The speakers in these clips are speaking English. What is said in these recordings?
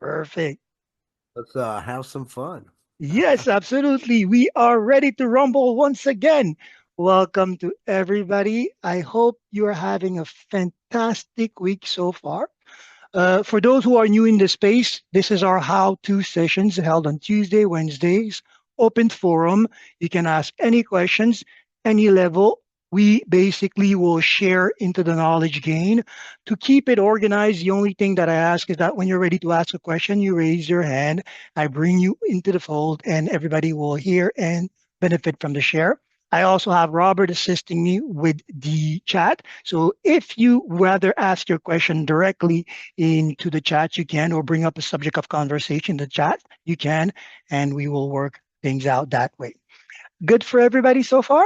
Perfect. Let's have some fun. Yes, absolutely. We are ready to rumble once again. Welcome to everybody. I hope you are having a fantastic week so far. For those who are new in the space, this is our how-to sessions held on Tuesday, Wednesdays, open forum. You can ask any questions, any level. We basically will share into the knowledge gain. To keep it organized, the only thing that I ask is that when you're ready to ask a question, you raise your hand. I bring you into the fold, and everybody will hear and benefit from the share. I also have Robert assisting me with the chat. So if you rather ask your question directly into the chat, you can, or bring up a subject of conversation in the chat, you can, and we will work things out that way. Good for everybody so far?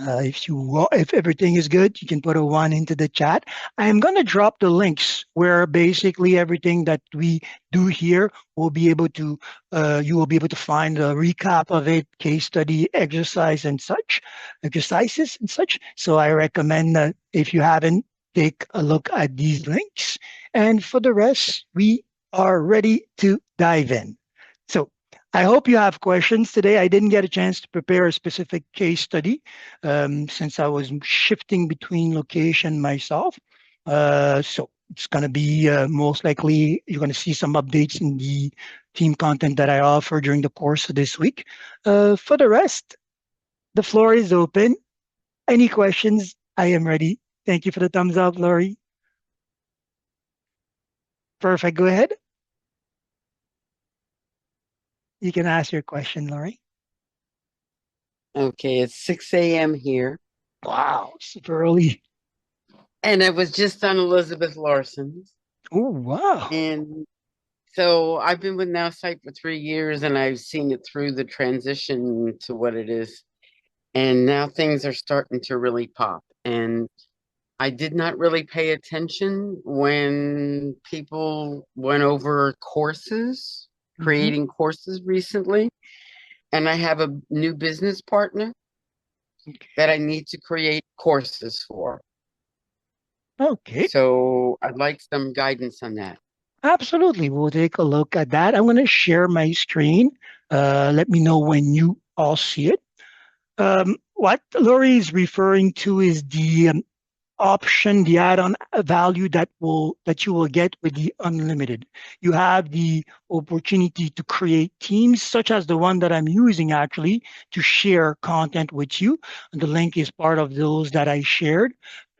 If everything is good, you can put a one into the chat. I am going to drop the links where basically everything that we do here will be able to you will be able to find a recap of it, case study, exercises and such. So I recommend that if you haven't, take a look at these links. And for the rest, we are ready to dive in. So I hope you have questions today. I didn't get a chance to prepare a specific case study since I was shifting between location myself. So it's going to be most likely you're going to see some updates in the team content that I offer during the course of this week. For the rest, the floor is open. Any questions? I am ready. Thank you for the thumbs up, Lori. Perfect. Go ahead. You can ask your question, Lori. Okay, it's 6 a.m. here. Wow, super early. And I was just on Elizabeth Larson's. Oh, wow. And so I've been with Nowsite for 3 years and I've seen it through the transition to what it is. And now things are starting to really pop. And I did not really pay attention when people went over courses, Mhm. creating courses recently. And I have a new business partner that I need to create courses for. Okay, So I'd like some guidance on that. absolutely. We'll take a look at that. I'm going to share my screen. Let me know when you all see it. What Lori is referring to is the option, the add-on value that you will get with the unlimited. You have the opportunity to create teams, such as the one that I'm using actually to share content with you. And the link is part of those that I shared.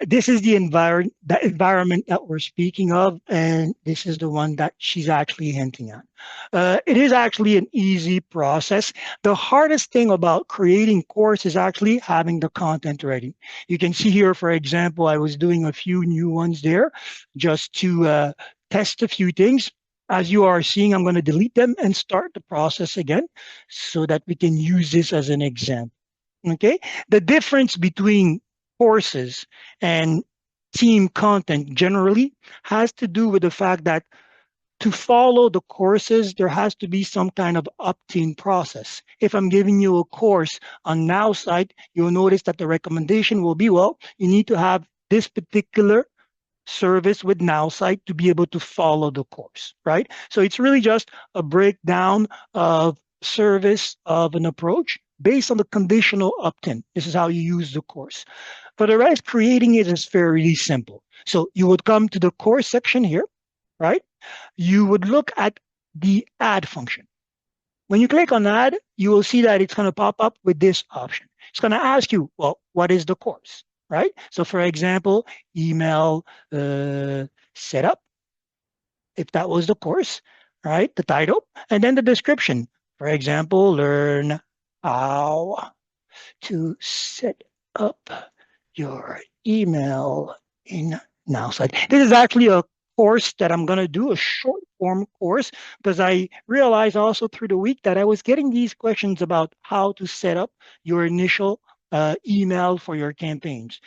This is the environment that we're speaking of, and this is the one that she's actually hinting at. It is actually an easy process. The hardest thing about creating course is actually having the content ready. You can see here, for example, I was doing a few new ones there just to test a few things. As you are seeing, I'm going to delete them and start the process again so that we can use this as an example. Okay. The difference between courses and team content generally has to do with the fact that to follow the courses, there has to be some kind of opt-in process. If I'm giving you a course on Nowsite, you'll notice that the recommendation will be, well, you need to have this particular service with Nowsite to be able to follow the course, right? So it's really just a breakdown of service of an approach based on the conditional opt-in. This is how you use the course. For the rest, creating it is fairly simple. So you would come to the course section here, right? You would look at the add function. When you click on add, you will see that it's going to pop up with this option. It's going to ask you, well, what is the course, right? So for example, email setup, if that was the course, right? The title, and then the description. For example, learn how to set up your email in Nowsite. This is actually a course that I'm going to do, a short form course, because I realized also through the week that I was getting these questions about how to set up your initial email for your campaigns.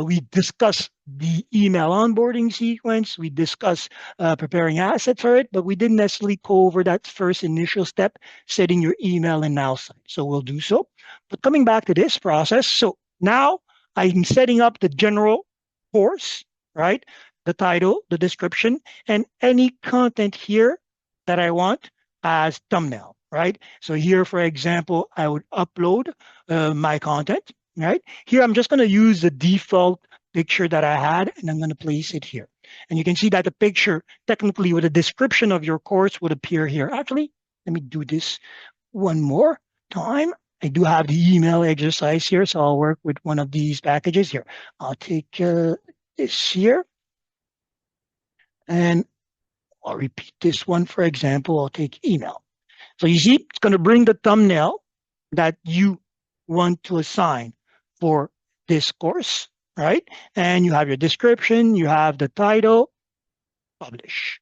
We discuss the email onboarding sequence. We discuss preparing assets for it, but we didn't necessarily go over that first initial step, setting your email in Nowsite. So we'll do so. But coming back to this process, so now I'm setting up the general course, right? the title, the description, and any content here that I want as thumbnail, right? So here, for example, I would upload my content, right? Here, I'm just going to use the default picture that I had, and I'm going to place it here. And you can see that the picture, technically with a description of your course, would appear here. Actually, let me do this one more time. I do have the email exercise here, so I'll work with one of these packages here. I'll take this here, and I'll repeat this one. For example, I'll take email. So you see, it's going to bring the thumbnail that you want to assign for this course, right? And you have your description, you have the title, publish.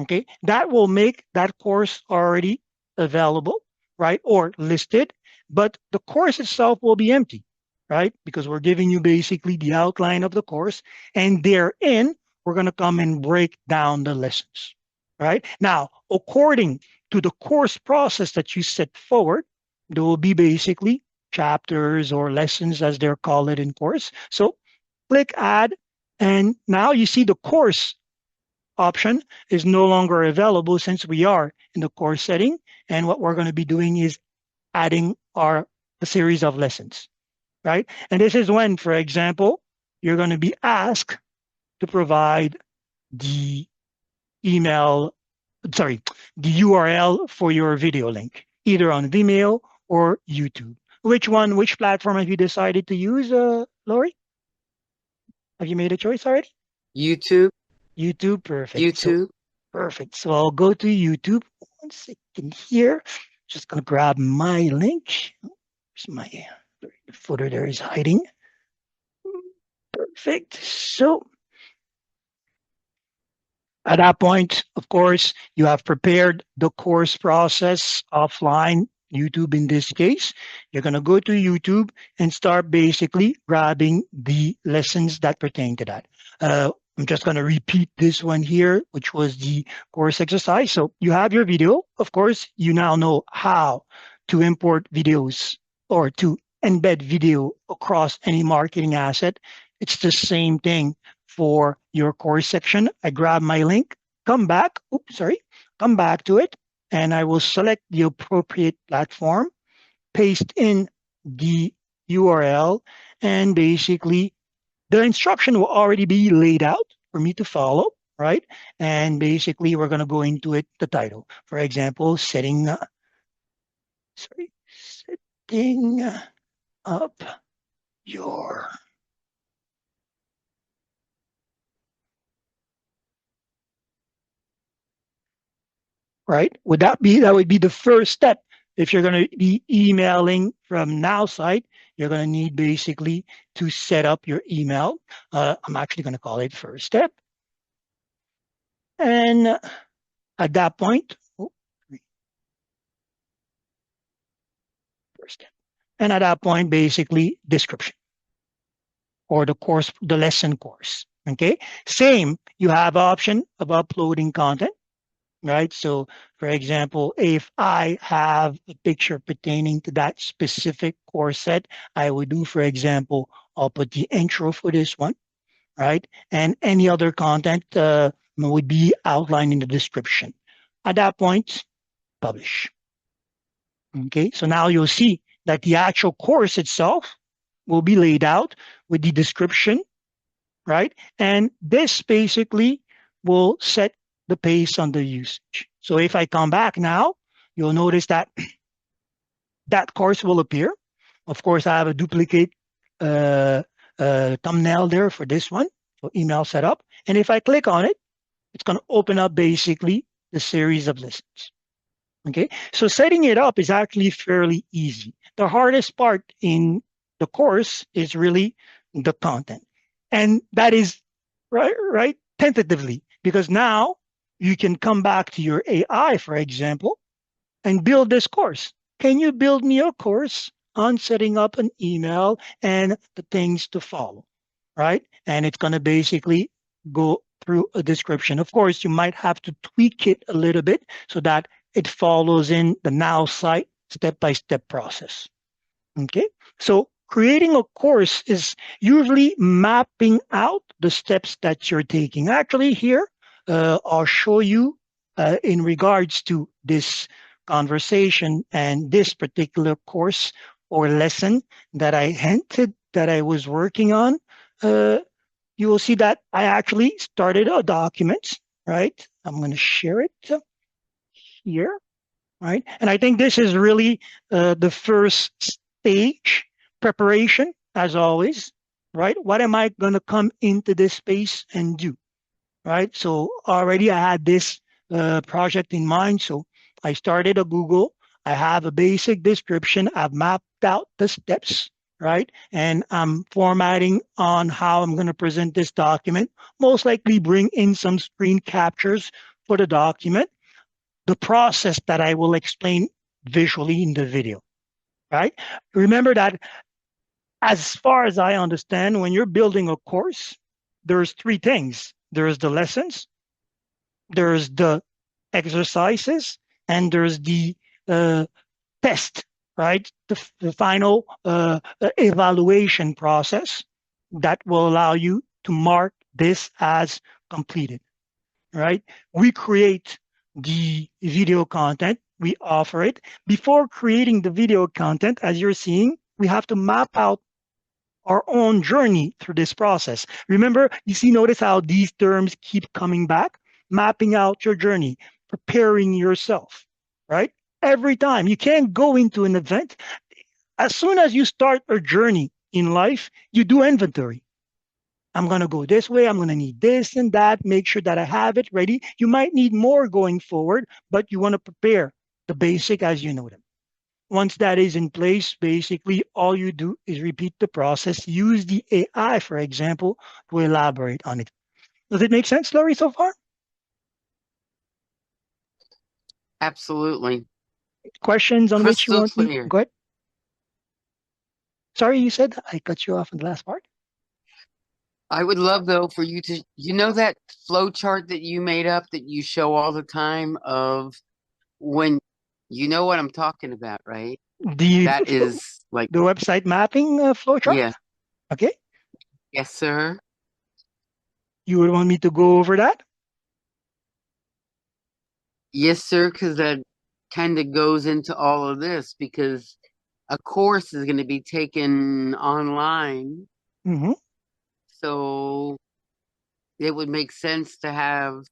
Okay, that will make that course already available, right? Or listed, but the course itself will be empty, right? Because we're giving you basically the outline of the course, and therein, we're going to come and break down the lessons, right? Now, according to the course process that you set forward, there will be basically chapters or lessons as they're called it in course. So click add, and now you see the course option is no longer available since we are in the course setting. And what we're going to be doing is adding a series of lessons, right? And this is when, for example, you're going to be asked to provide the email, sorry, the URL for your video link, either on Vimeo or YouTube. Which platform have you decided to use, Lori? Have you made a choice already? YouTube. YouTube, perfect. YouTube. Perfect. So I'll go to YouTube. 1 second here. Just gonna grab my link. Where's my the footer there is hiding. Perfect. So at that point, of course, you have prepared the course process offline, YouTube in this case. You're going to go to YouTube and start basically grabbing the lessons that pertain to that. I'm just going to repeat this one here, which was the course exercise. So you have your video. Of course, you now know how to import videos or to embed video across any marketing asset. It's the same thing for your course section. I grab my link, come back to it, and I will select the appropriate platform, paste in the URL, and basically the instruction will already be laid out for me to follow, right? And basically we're going to go into it, the title. For example, setting up your right? That would be the first step. If you're going to be emailing from Nowsite, you're going to need basically to set up your email. I'm actually going to call it first step. And at that point, first step. And at that point, basically description or the course, the lesson course. Okay. Same, you have option of uploading content. Right. So, for example, if I have a picture pertaining to that specific course set, I would do, for example, I'll put the intro for this one, right? And any other content would be outlined in the description. At that point, publish. Okay. So now you'll see that the actual course itself will be laid out with the description, right? And this basically will set the pace on the usage. So if I come back now, you'll notice that that course will appear. Of course, I have a duplicate thumbnail there for this one, so email setup. And if I click on it, it's going to open up basically the series of lessons. Okay, so setting it up is actually fairly easy. The hardest part in the course is really the content. And that is right tentatively, because now you can come back to your AI, for example, and build this course. Can you build me a course on setting up an email and the things to follow, right? And it's going to basically go through a description. Of course, you might have to tweak it a little bit so that it follows in the Nowsite step-by-step process. Okay, so creating a course is usually mapping out the steps that you're taking. Actually, here, I'll show you in regards to this conversation and this particular course or lesson that I hinted that I was working on. Uh, you will see that I actually started a document, right? I'm going to share it here, right? And I think this is really the first stage preparation, as always, right? What am I going to come into this space and do, right? So already I had this project in mind. So I started a Google. I have a basic description. I've mapped out the steps, right? And I'm formatting on how I'm going to present this document. Most likely bring in some screen captures for the document, the process that I will explain visually in the video, right? Remember that as far as I understand, when you're building a course, there's three things. There's the lessons, there's the exercises, and there's the test, right? The final evaluation process that will allow you to mark this as completed, right? We create the video content, we offer it. Before creating the video content, as you're seeing, we have to map out our own journey through this process. Remember, notice how these terms keep coming back? Mapping out your journey, preparing yourself, right? Every time. You can't go into an event. As soon as you start a journey in life, you do inventory. I'm going to go this way. I'm going to need this and that. Make sure that I have it ready. You might need more going forward, but you want to prepare the basic as you know them. Once that is in place, basically all you do is repeat the process. Use the AI, for example, to elaborate on it. Does it make sense, Laurie, so far? Absolutely. Questions on which you Crystal want me? clear. Go ahead. Sorry, you said I cut you off in the last part. I would love though for you to, that flow chart that you made up that you show all the time of when you know what I'm talking about, right? The That is like, the website mapping flowchart. yeah, Okay, yes, sir. you would want me to go over that? Yes, sir, because that kind of goes into all of this because a course is going to be taken online. Mm-hmm. So it would make sense to have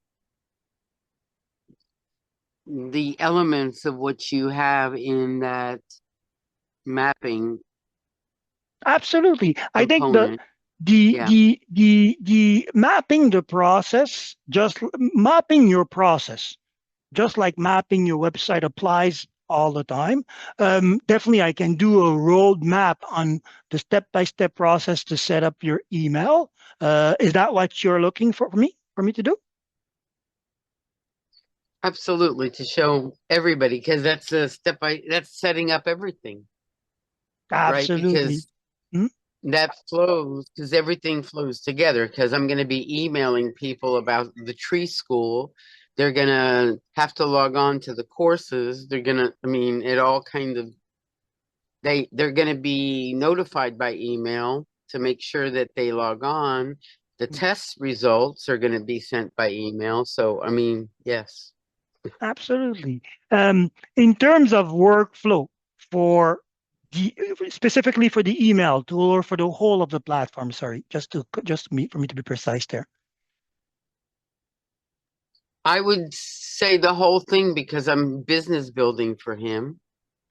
the elements of what you have in that mapping Absolutely. I think component. Yeah, the mapping the process, just mapping your process, just like mapping your website applies all the time. Definitely, I can do a roadmap on the step-by-step process to set up your email. Is that what you're looking for me to do? absolutely. To show everybody, because that's a that's setting up everything, right? Absolutely. Because Hmm. that flows, because everything flows together. Because I'm going to be emailing people about the tree school. They're going to have to log on to the courses. I mean, it all kind of, they're going to be notified by email to make sure that they log on. The test results are going to be sent by email. So, I mean, yes. Absolutely. In terms of workflow for the specifically for the email tool or for the whole of the platform, sorry, for me to be precise there. I would say the whole thing because I'm business building for him.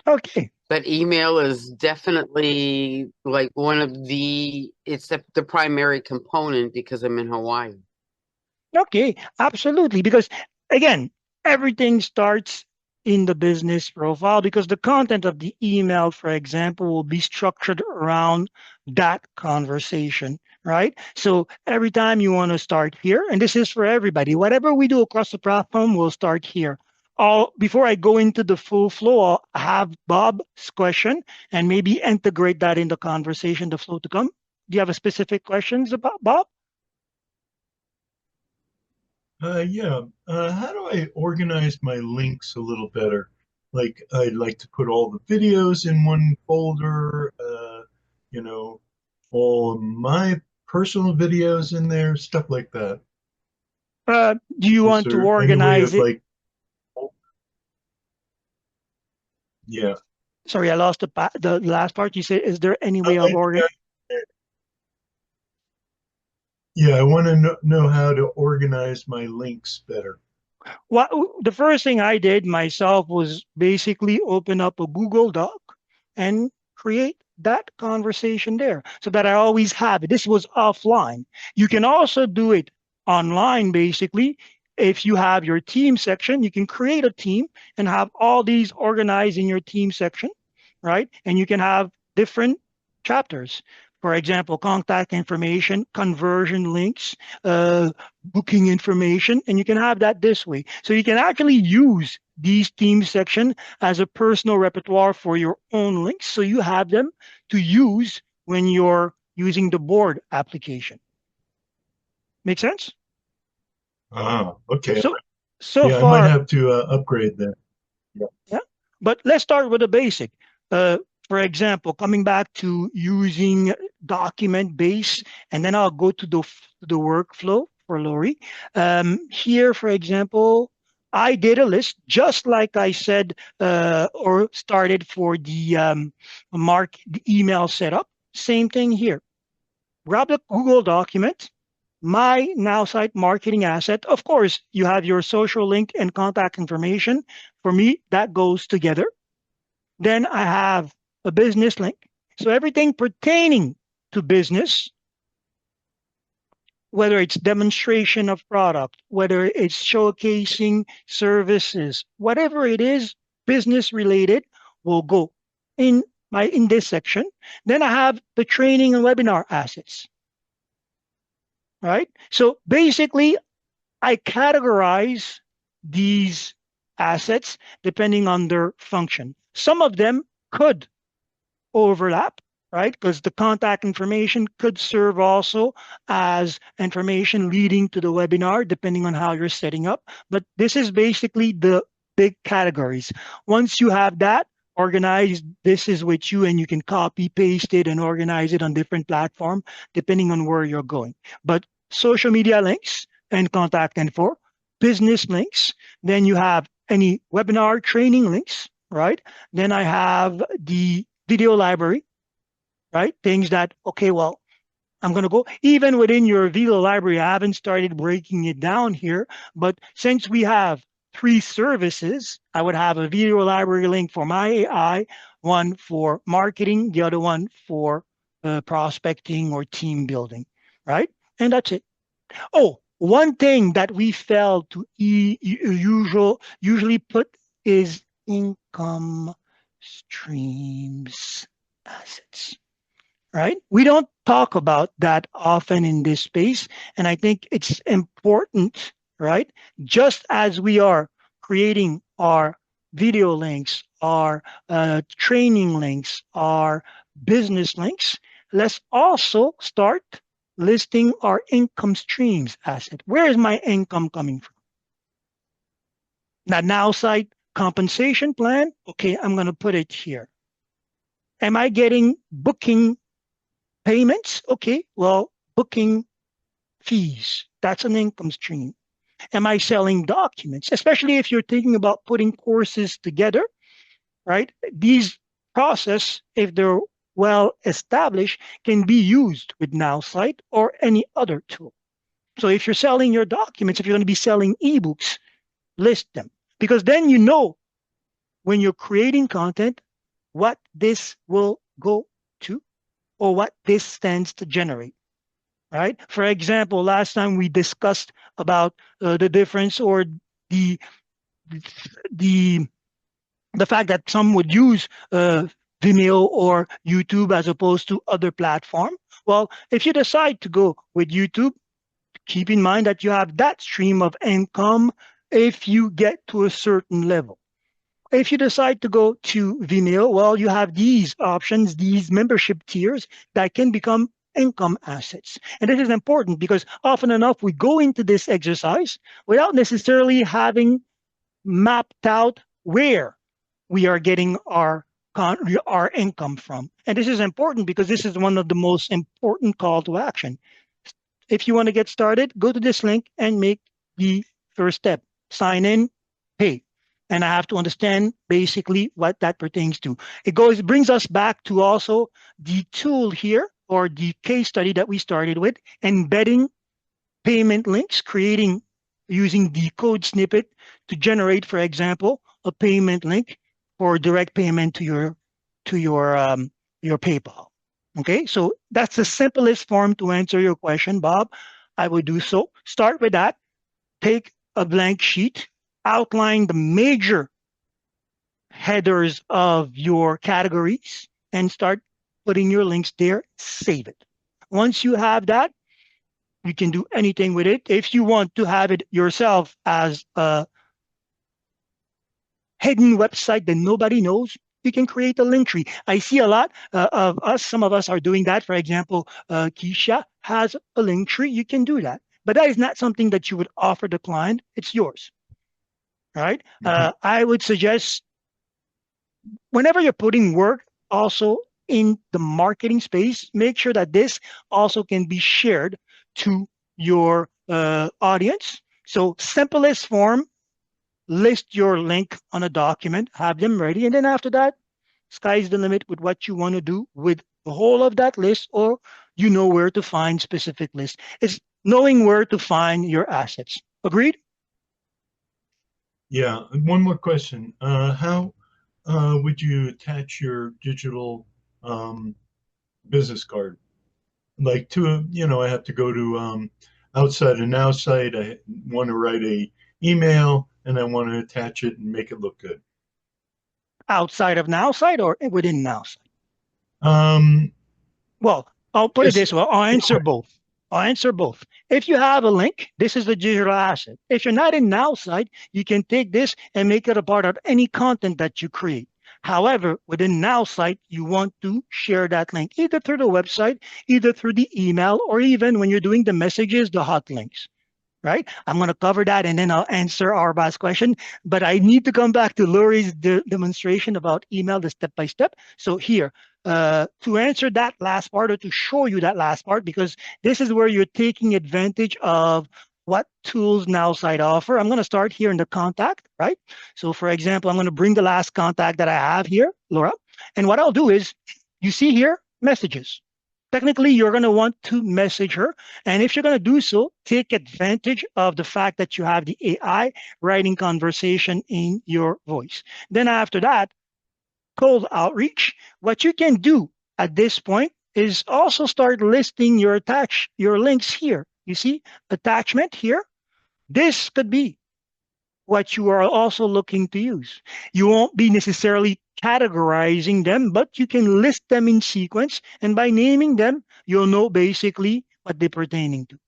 Okay. But email is definitely like it's the primary component because I'm in Hawaii. Okay, absolutely. Because again, everything starts in the business profile because the content of the email, for example, will be structured around that conversation, right? So every time you want to start here, and this is for everybody, whatever we do across the platform, we'll start here. All before I go into the full flow, I'll have Bob's question and maybe integrate that in the conversation, the flow to come. Do you have a specific questions about Bob? Yeah. How do I organize my links a little better? Like, I'd like to put all the videos in one folder. you know, all my personal videos in there, stuff like that. Do you Is want to there any way organize of it? like, yeah, Sorry, I lost the last part. You said, is there any way of I, organ? yeah, I want to know how to organize my links better. What the first thing I did myself was basically open up a Google Doc and create that conversation there so that I always have it. This was offline. You can also do it online, basically. If you have your team section, you can create a team and have all these organized in your team section, right? And you can have different chapters. For example, contact information, conversion links, booking information, and you can have that this way. So you can actually use these team section as a personal repertoire for your own links. So you have them to use when you're using the board application. Make sense? Ah, okay. So, so Yeah, I might far, have to upgrade that. Yeah. yeah. But let's start with the basic. Uh, for example, coming back to using document base, and then I'll go to the workflow for Lori. Here, for example, I did a list just like I said or started for the email setup. Same thing here. Grab the Google document, my Nowsite marketing asset. Of course, you have your social link and contact information. For me, that goes together. Then I have a business link. So everything pertaining to business, whether it's demonstration of product, whether it's showcasing services, whatever it is, business related, will go in this section. Then I have the training and webinar assets, right? So basically, I categorize these assets depending on their function. Some of them could overlap, right? Because the contact information could serve also as information leading to the webinar, depending on how you're setting up. But this is basically the big categories. Once you have that organized, this is with you, and you can copy, paste it, and organize it on different platform, depending on where you're going. But social media links and contact info, business links, then you have any webinar training links, right? Then I have the video library, right? Things that, okay, well, I'm going to go even within your video library. I haven't started breaking it down here, but since we have three services, I would have a video library link for my AI, one for marketing, the other one for prospecting or team building, right? And that's it. Oh, one thing that we fail to usually put is income streams assets, right? We don't talk about that often in this space, and I think it's important, right? Just as we are creating our video links, our training links, our business links, let's also start listing our income streams asset. Where is my income coming from? Now site compensation plan. Okay, I'm going to put it here. Am I getting booking payments? Okay, well, booking fees, that's an income stream. Am I selling documents? Especially if you're thinking about putting courses together, right? These process, if they're well established, can be used with Nowsite or any other tool. So if you're selling your documents, if you're going to be selling ebooks, list them, because then you know when you're creating content what this will go to or what this stands to generate, right? For example, last time we discussed about the difference or the the the fact that some would use Vimeo or YouTube as opposed to other platform. Well, if you decide to go with YouTube, keep in mind that you have that stream of income if you get to a certain level. If you decide to go to Vimeo, well, you have these options, these membership tiers that can become income assets. And this is important because often enough, we go into this exercise without necessarily having mapped out where we are getting our our income from. And this is important because this is one of the most important call to action. If you want to get started, go to this link and make the first step. Sign in, pay. And I have to understand basically what that pertains to. It brings us back to also the tool here, or the case study that we started with, embedding payment links, using the code snippet to generate, for example, a payment link for direct payment to your PayPal. Okay, so that's the simplest form to answer your question, Bob. I would do so. Start with that. Take a blank sheet, outline the major headers of your categories, and start putting your links there. Save it. Once you have that, you can do anything with it. If you want to have it yourself as a hidden website that nobody knows, you can create a link tree. I see a lot of us, some of us are doing that. For example, Keisha has a link tree. You can do that. But that is not something that you would offer the client. It's yours. Right? I would suggest whenever you're putting work also in the marketing space, make sure that this also can be shared to your audience. So simplest form, list your link on a document, have them ready. And then after that, sky's the limit with what you want to do with the whole of that list, or you know where to find specific lists. It's knowing where to find your assets. Agreed? Yeah. One more question. How would you attach your digital business card? Like I have to go to outside of Nowsite. I want to write a email and I want to attach it and make it look good. Outside of Nowsite or within Nowsite? Um, Well, I'll put it yes. this way. I'll answer both. If you have a link, this is the digital asset. If you're not in Nowsite, you can take this and make it a part of any content that you create. However, within Nowsite, you want to share that link either through the website, either through the email, or even when you're doing the messages, the hot links. Right? I'm going to cover that and then I'll answer Arba's question. But I need to come back to Lori's demonstration about email, the step by step. So here, to answer that last part, or to show you that last part, because this is where you're taking advantage of what tools Nowsite offer. I'm going to start here in the contact, right? So for example, I'm going to bring the last contact that I have here, Laura. And what I'll do is, you see here, messages. Technically, you're going to want to message her. And if you're going to do so, take advantage of the fact that you have the AI writing conversation in your voice. Then after that, cold outreach. What you can do at this point is also start listing your links here. You see attachment here. This could be what you are also looking to use. You won't be necessarily categorizing them, but you can list them in sequence. And by naming them, you'll know basically what they're pertaining to.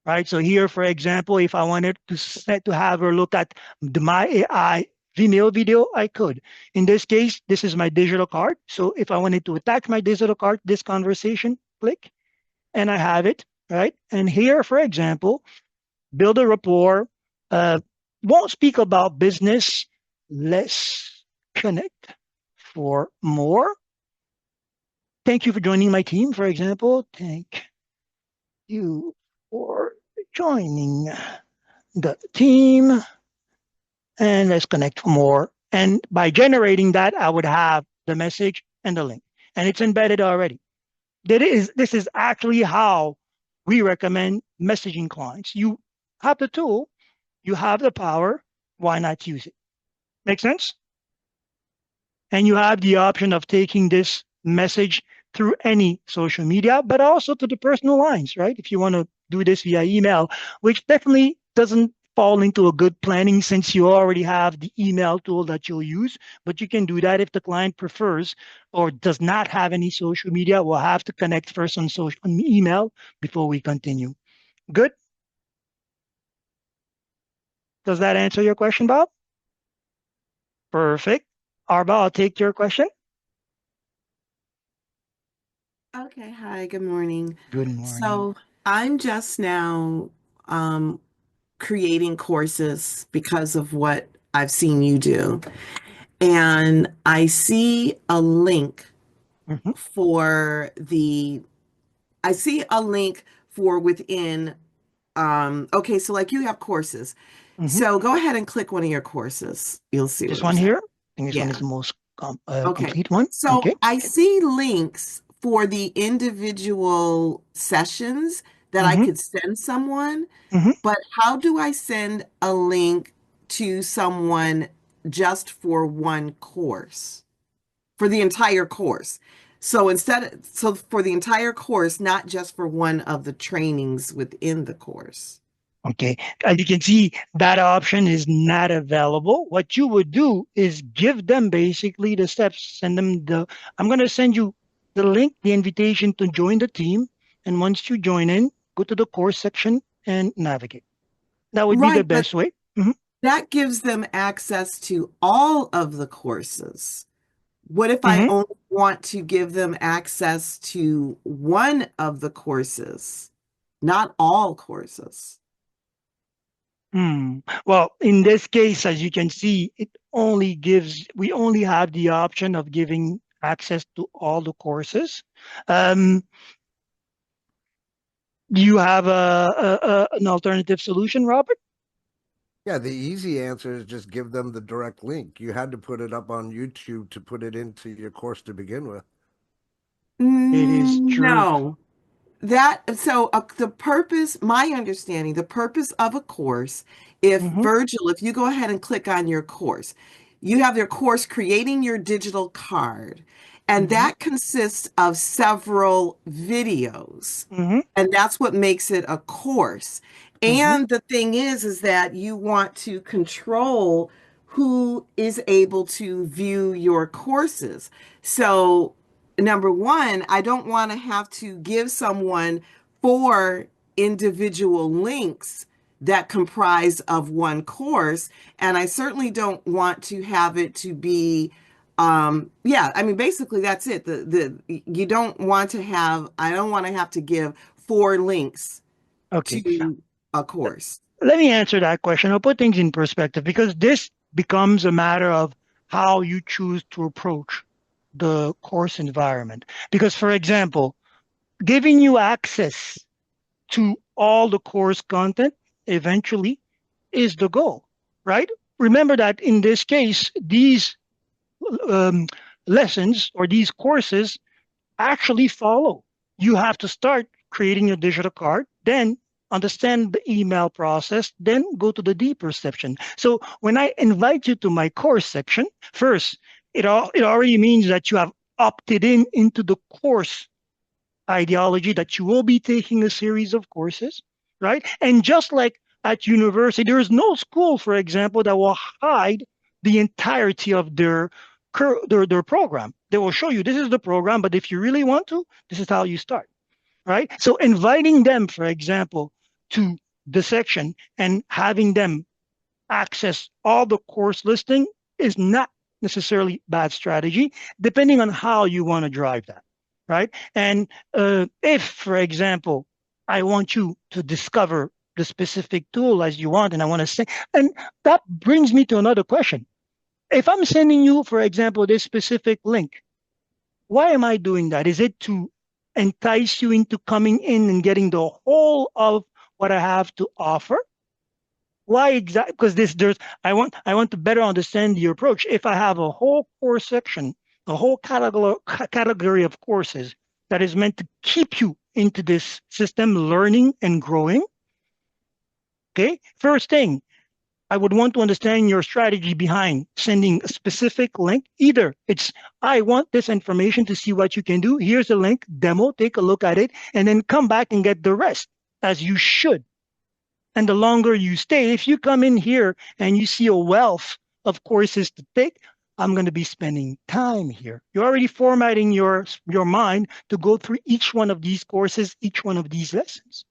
Right. So here, for example, if I wanted to have her look at my AI Vimeo video, I could. In this case, this is my digital card. So if I wanted to attach my digital card to this conversation, click, and I have it. Right. And here, for example, build a rapport. Won't speak about business. Let's connect for more. Thank you for joining my team, for example. Thank you for joining the team. And let's connect for more. And by generating that, I would have the message and the link. And it's embedded already. This is actually how we recommend messaging clients. You have the tool, you have the power, why not use it? Make sense? And you have the option of taking this message through any social media, but also to the personal lines, right? If you want to do this via email, which definitely doesn't fall into a good planning since you already have the email tool that you'll use, but you can do that if the client prefers or does not have any social media. We'll have to connect first on email before we continue. Good? Does that answer your question, Bob? Perfect. Arba, I'll take your question. Okay, hi, good morning. Good morning. So I'm just now creating courses because of what I've seen you do. and I see a link Mhm, for within, okay, so like you have courses. mhm. So go ahead and click one of your courses. You'll see what This I'm one saying. here. I think this one is Yeah. the most Okay. complete one. So Okay. I see links for the individual sessions that I Hmm. could send someone, Hmm. but how do I send a link to someone just for one course, for the entire course? So for the entire course, not just for one of the trainings within the course. Okay. As you can see, that option is not available. What you would do is give them basically the steps, send them I'm going to send you the link, the invitation to join the team. And once you join in, go to the course section and navigate. That would be the Right, but best way. Mhm. that gives them access to all of the courses. What if I Mhm. only want to give them access to one of the courses, not all courses? Well, in this case, as you can see, we only have the option of giving access to all the courses. Um, do you have an alternative solution, Robert? Yeah, the easy answer is just give them the direct link. You had to put it up on YouTube to put it into your course to begin with. It is true. No. The purpose, my understanding, the purpose of a course, if Hmm. Virgil, if you go ahead and click on your course, you have your course creating your digital card, and Hmm. that consists of several videos. Hmm. And that's what makes it a course. Hmm. And the thing is that you want to control who is able to view your courses. So, number one, I don't want to have to give someone four individual links that comprise of one course. And I certainly don't want to have it to be yeah, I mean basically that's it. The you don't want to have I don't want to have to give four links Okay. to a course. Let me answer that question. I'll put things in perspective because this becomes a matter of how you choose to approach the course environment. Because, for example, giving you access to all the course content eventually is the goal, right? Remember that in this case, these um, lessons or these courses actually follow. You have to start creating your digital card, then understand the email process, then go to the deeper section. So when I invite you to my course section, first, it already means that you have opted in into the course ideology that you will be taking a series of courses, right? And just like at university, there is no school, for example, that will hide the entirety of their program. They will show you this is the program, but if you really want to, this is how you start, right? So inviting them, for example, to the section and having them access all the course listing is not necessarily bad strategy, depending on how you want to drive that, right? And if, for example, I want you to discover the specific tool as you want, and I want to say, and that brings me to another question. If I'm sending you, for example, this specific link, why am I doing that? Is it to entice you into coming in and getting the whole of what I have to offer? Why exactly? Because I want to better understand your approach. If I have a whole course section, a whole category of courses that is meant to keep you into this system, learning and growing. Okay, first thing I would want to understand your strategy behind sending a specific link. Either it's I want this information to see what you can do. Here's a link, demo, take a look at it, and then come back and get the rest as you should. And the longer you stay, if you come in here and you see a wealth of courses to take, I'm going to be spending time here. You're already formatting your mind to go through each one of these courses, each one of these lessons.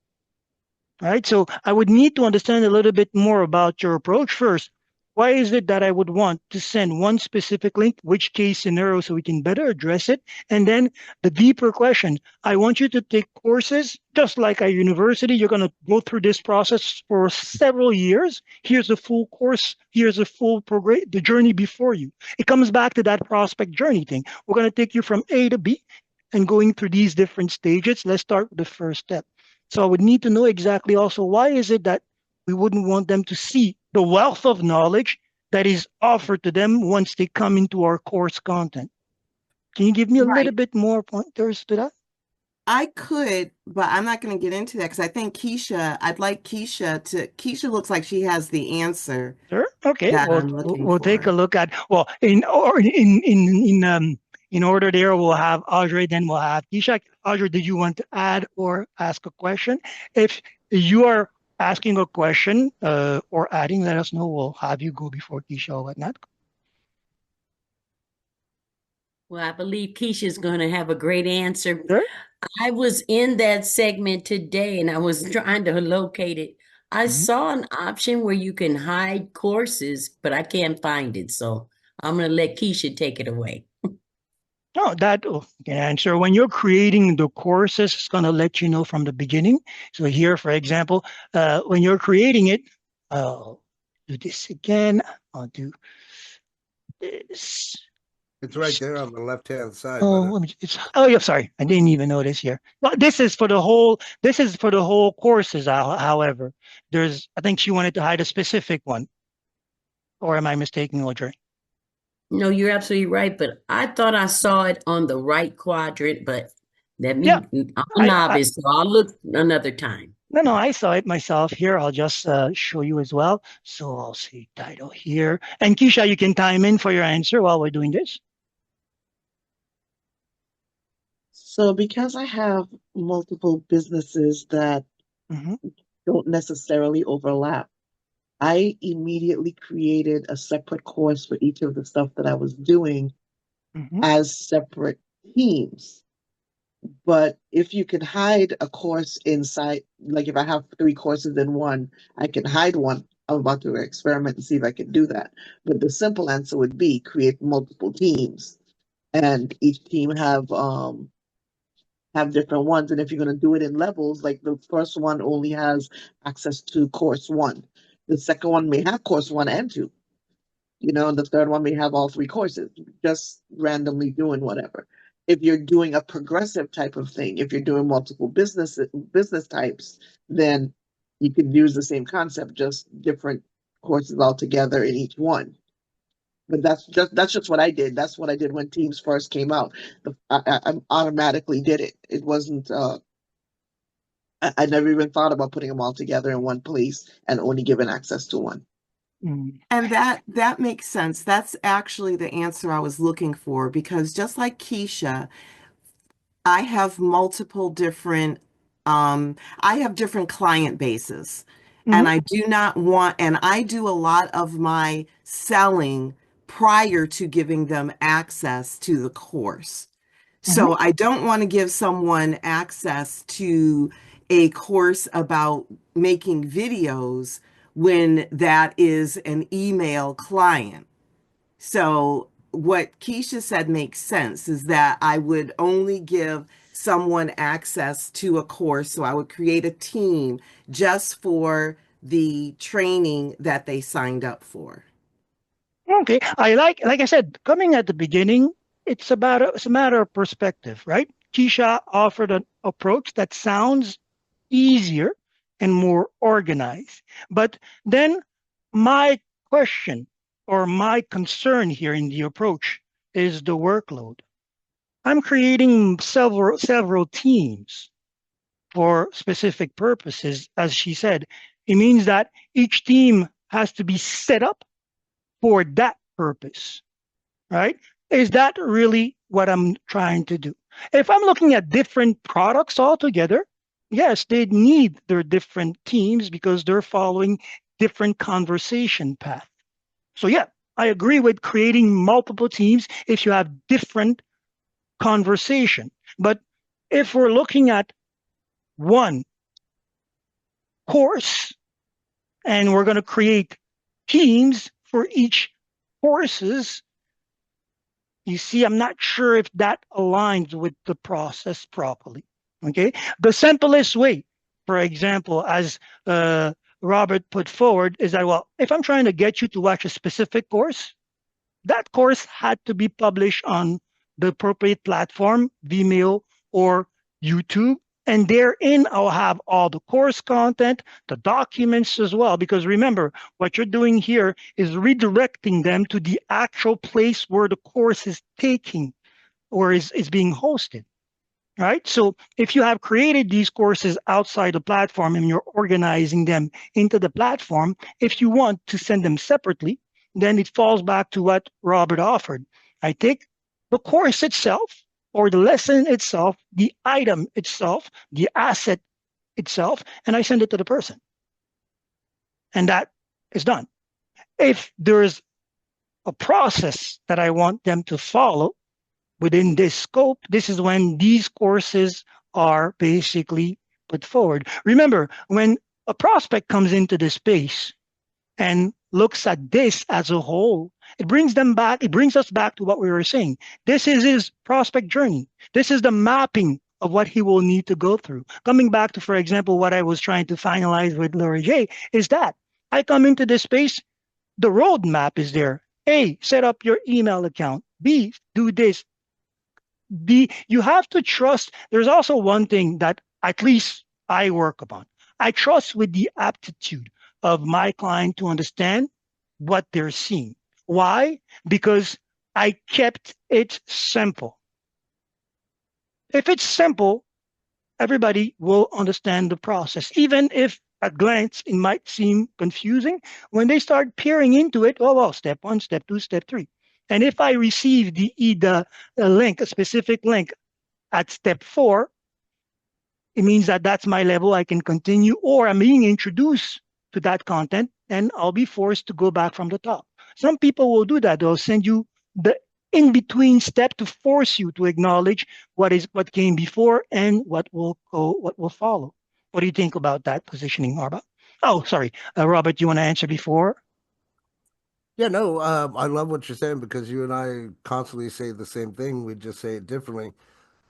Right? So I would need to understand a little bit more about your approach first. Why is it that I would want to send one specific link, which case scenario, so we can better address it? And then the deeper question, I want you to take courses just like a university. You're going to go through this process for several years. Here's the full course. Here's the full program, the journey before you. It comes back to that prospect journey thing. We're going to take you from A to B and going through these different stages. Let's start with the first step. So I would need to know exactly also why is it that we wouldn't want them to see the wealth of knowledge that is offered to them once they come into our course content. Can you give me a little bit more pointers to that? I could, but I'm not going to get into that because I think I'd like Keisha looks like she has the answer Sure. Okay. that Well, I'm looking we'll take a for. look at, well, in order there, we'll have Audrey, then we'll have Keisha. Audrey, did you want to add or ask a question? If you are asking a question or adding, let us know. We'll have you go before Keisha or whatnot. Well, I believe Keisha's going to have a great answer. Sure. I was in that segment today and I was trying to locate it. I saw an option where you can hide courses, but I can't find it. So I'm going to let Keisha take it away. No, that can answer. When you're creating the courses, it's going to let you know from the beginning. So here, for example, when you're creating it, I'll do this again. I'll do this. It's right there on the left-hand side. Oh, yeah, sorry. I didn't even notice here. Well, this is for the whole courses, however. I think she wanted to hide a specific one. Or am I mistaken, Audrey? No, you're absolutely right. But I thought I saw it on the right quadrant, but I'm a novice, so I'll look another time. No, I saw it myself here. I'll just show you as well. So I'll see title here. And Keisha, you can time in for your answer while we're doing this. So because I have multiple businesses that don't necessarily overlap, I immediately created a separate course for each of the stuff that I was doing as separate teams. But if you can hide a course inside, like if I have 3 courses in one, I can hide one. I'm about to experiment and see if I can do that. But the simple answer would be create multiple teams, and each team have different ones. And if you're going to do it in levels, like the first one only has access to course 1. The second one may have course 1 and 2. And the third one may have all 3 courses, just randomly doing whatever. If you're doing a progressive type of thing, if you're doing multiple business types, then you can use the same concept, just different courses altogether in each one. But that's just what I did. That's what I did when Teams first came out. I automatically did it. It wasn't. I never even thought about putting them all together in one place and only giving access to one. And that makes sense. That's actually the answer I was looking for, because just like Keisha, I have multiple different client bases. And I do not want, and I do a lot of my selling prior to giving them access to the course. So I don't want to give someone access to a course about making videos when that is an email client. So what Keisha said makes sense, is that I would only give someone access to a course. So I would create a team just for the training that they signed up for. Okay. Like I said, coming at the beginning, it's a matter of perspective, right? Keisha offered an approach that sounds easier and more organized. But then my question or my concern here in the approach is the workload. I'm creating several teams for specific purposes, as she said. It means that each team has to be set up for that purpose, right? Is that really what I'm trying to do? If I'm looking at different products altogether, yes, they need their different teams because they're following different conversation path. So yeah, I agree with creating multiple teams if you have different conversation. But if we're looking at one course and we're going to create teams for each courses, you see, I'm not sure if that aligns with the process properly. Okay. The simplest way, for example, as Robert put forward, is that, well, if I'm trying to get you to watch a specific course, that course had to be published on the appropriate platform, Vimeo or YouTube. And therein, I'll have all the course content, the documents as well. Because remember, what you're doing here is redirecting them to the actual place where the course is taking or is being hosted. Right. So if you have created these courses outside the platform and you're organizing them into the platform, if you want to send them separately, then it falls back to what Robert offered. I take the course itself or the lesson itself, the item itself, the asset itself, and I send it to the person. And that is done. If there's a process that I want them to follow, within this scope, this is when these courses are basically put forward. Remember, when a prospect comes into the space and looks at this as a whole, it brings us back to what we were saying. This is his prospect journey. This is the mapping of what he will need to go through. Coming back to, for example, what I was trying to finalize with Laura J, is that I come into this space, the roadmap is there. A, set up your email account. B, do this. You have to trust. There's also one thing that at least I work upon. I trust with the aptitude of my client to understand what they're seeing. Why? Because I kept it simple. If it's simple, everybody will understand the process. Even if at glance it might seem confusing, when they start peering into it, oh, well, step 1, step 2, step 3. And if I receive the link, a specific link at step 4, it means that that's my level. I can continue, or I'm being introduced to that content and I'll be forced to go back from the top. Some people will do that. They'll send you the in-between step to force you to acknowledge what came before and what will follow. What do you think about that positioning, Arba? Oh, sorry. Robert, you want to answer before? Yeah, no, I love what you're saying because you and I constantly say the same thing. We just say it differently.